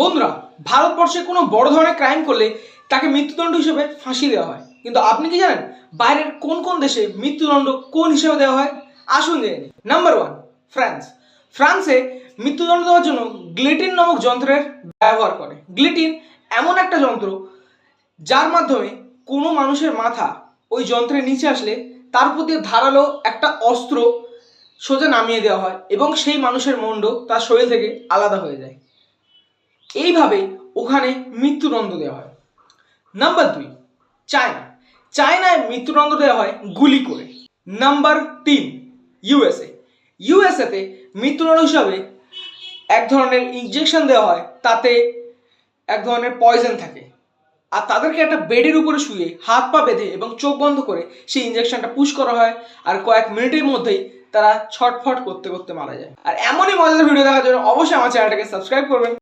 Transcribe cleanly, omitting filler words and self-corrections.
বন্ধুরা, ভারতবর্ষে কোনো বড় ধরনের ক্রাইম করলে তাকে মৃত্যুদণ্ড হিসেবে ফাঁসি দেওয়া হয়। কিন্তু আপনি কি জানেন বাইরের কোন কোন দেশে মৃত্যুদণ্ড কোন হিসেবে দেওয়া হয়? আসুন জেনে নিই। Number 1, France. ফ্রান্সে মৃত্যুদণ্ড দেওয়ার জন্য গিলোটিন নামক যন্ত্রের ব্যবহার করে। গিলোটিন এমন একটা যন্ত্র যার মাধ্যমে কোনো মানুষের মাথা ওই যন্ত্রের নিচে আসলে তার প্রতি ধারালো একটা অস্ত্র সোজা নামিয়ে দেওয়া হয় এবং সেই মানুষের মুণ্ড তার শরীর থেকে আলাদা হয়ে যায়। এইভাবে ওখানে মৃত্যুদণ্ড দেওয়া হয়। Number 2, China. চায়নায় মৃত্যুদণ্ড দেওয়া হয় গুলি করে। Number 3, USA. ইউএসএতে মৃত্যুদণ্ড হিসাবে এক ধরনের ইনজেকশন দেওয়া হয়, তাতে এক ধরনের পয়জন থাকে, আর তাদেরকে একটা বেডের উপরে শুয়ে হাত পা বেঁধে এবং চোখ বন্ধ করে সেই ইনজেকশনটা পুশ করা হয়, আর কয়েক মিনিটের মধ্যেই তারা ছটফট করতে করতে মারা যায়। আর এমনই মজাদার ভিডিও দেখার জন্য অবশ্যই আমার চ্যানেলটাকে সাবস্ক্রাইব করবেন।